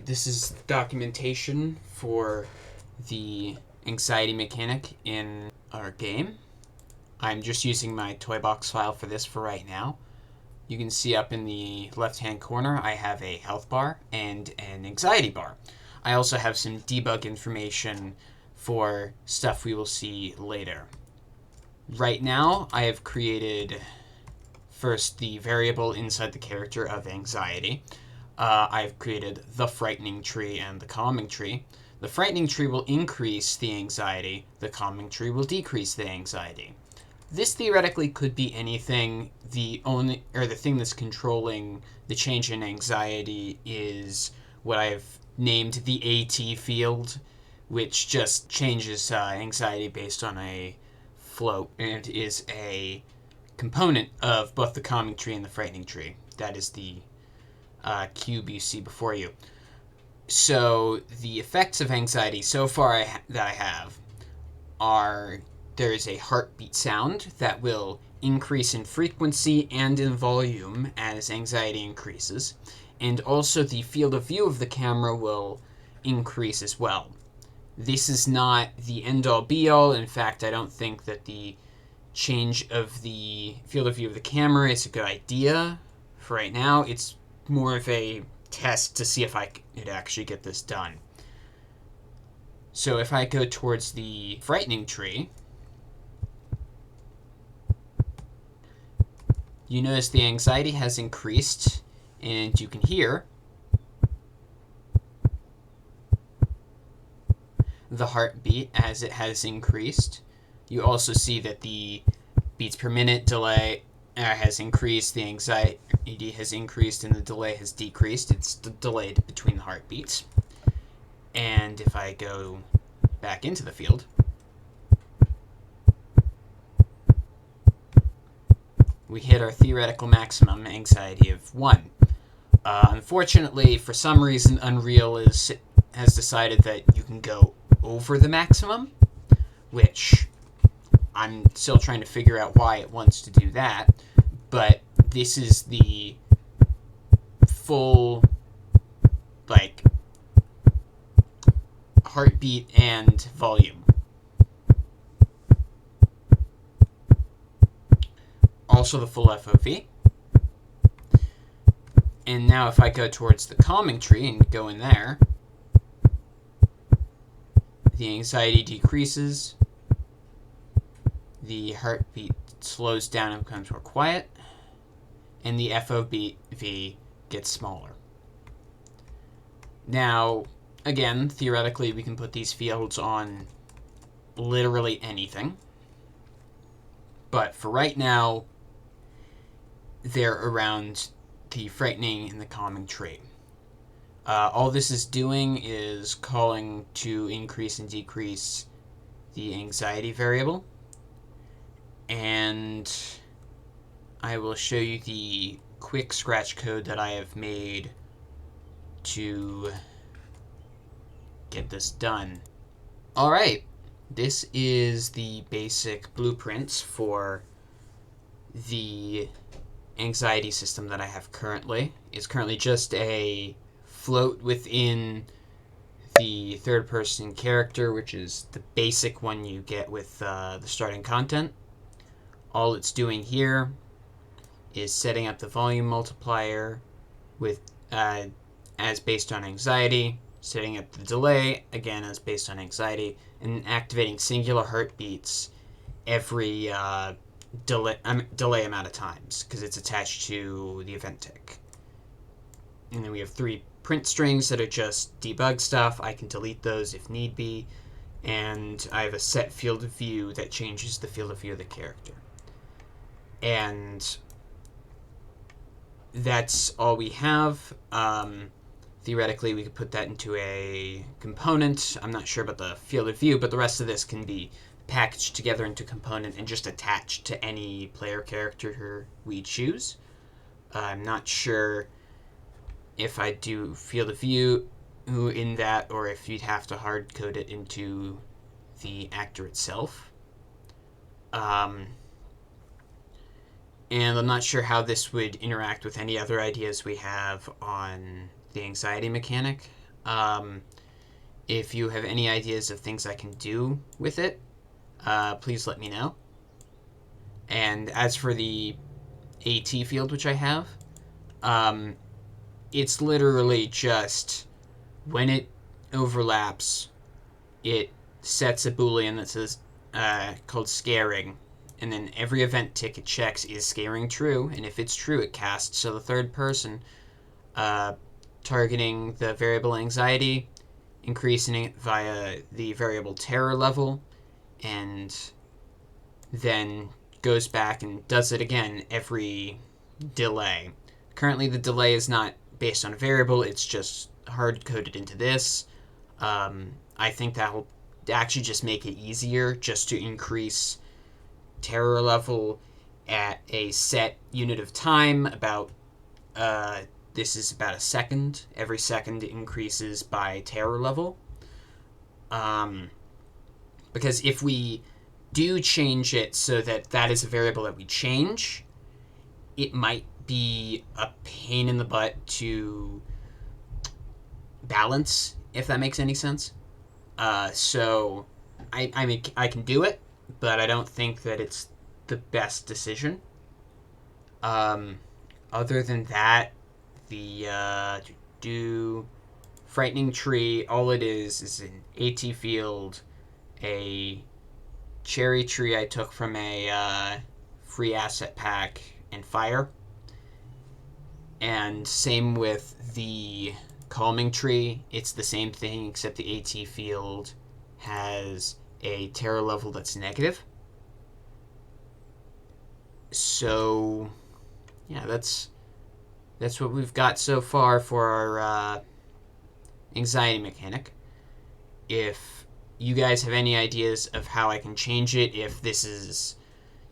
This is documentation for the anxiety mechanic in our game. I'm just using my Toybox file for this for right now. You can see up in the left-hand corner I have a health bar and an anxiety bar. I also have some debug information for stuff we will see later. Right now I have created first the variable inside the character of anxiety. I've created the frightening tree and the calming tree. The frightening tree will increase the anxiety. The calming tree will decrease the anxiety. This theoretically could be anything. The thing that's controlling the change in anxiety is what I've named the AT field, which just changes anxiety based on a float and is a component of both the calming tree and the frightening tree. That is the cube you see before you. So the effects of anxiety so far that I have are there is a heartbeat sound that will increase in frequency and in volume as anxiety increases, and also the field of view of the camera will increase as well. This is not the end-all be-all. In fact, I don't think that the change of the field of view of the camera is a good idea for right now. It's more of a test to see if I could actually get this done. So if I go towards the frightening tree, you notice the anxiety has increased, and you can hear the heartbeat as it has increased. You also see that the beats per minute delay has increased, the anxiety has increased, and the delay has decreased. It's delayed between the heartbeats. And if I go back into the field, we hit our theoretical maximum anxiety of 1. Unfortunately, for some reason, Unreal has decided that you can go over the maximum, which I'm still trying to figure out why it wants to do that, but this is the full, heartbeat and volume. Also the full FOV. And now if I go towards the calming tree and go in there, the anxiety decreases, the heartbeat slows down and becomes more quiet, and the FOV gets smaller. Now, again, theoretically, we can put these fields on literally anything, but for right now, they're around the frightening and the calming tree. All this is doing is calling to increase and decrease the anxiety variable, and I will show you the quick scratch code that I have made to get this done. Alright, this is the basic blueprints for the anxiety system that I have currently. It's currently just a float within the third-person character, which is the basic one you get with the starting content. All it's doing here is setting up the volume multiplier with as based on anxiety, setting up the delay, again as based on anxiety, and activating singular heartbeats every delay amount of times, because it's attached to the event tick. And then we have 3 print strings that are just debug stuff. I can delete those if need be. And I have a set field of view that changes the field of view of the character. And that's all we have. Theoretically, we could put that into a component. I'm not sure about the field of view, but the rest of this can be packaged together into a component and just attached to any player character we choose. I'm not sure if I do field of view in that, or if you'd have to hard code it into the actor itself. And I'm not sure how this would interact with any other ideas we have on the anxiety mechanic. If you have any ideas of things I can do with it, please let me know. And as for the AT field, which I have, it's literally just when it overlaps, it sets a boolean that says called scaring, and then every event tick it checks is scaring true, and if it's true, it casts to the third person, targeting the variable anxiety, increasing it via the variable terror level, and then goes back and does it again every delay. Currently, the delay is not based on a variable, it's just hard coded into this. I think that will actually just make it easier just to increase terror level at a set unit of time. This is about a second. Every second increases by terror level. Because if we do change it so that that is a variable that we change, it might be a pain in the butt to balance, if that makes any sense. So I can do it, but I don't think that it's the best decision. Other than that, the Frightening Tree, all it is an AT field, a cherry tree I took from a free asset pack, and fire. And same with the Calming Tree, it's the same thing, except the AT field has a terror level that's negative. So, yeah, that's what we've got so far for our anxiety mechanic. If you guys have any ideas of how I can change it, if this is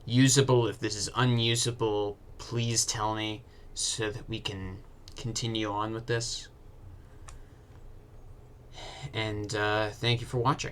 usable, if this is unusable, please tell me so that we can continue on with this. And thank you for watching.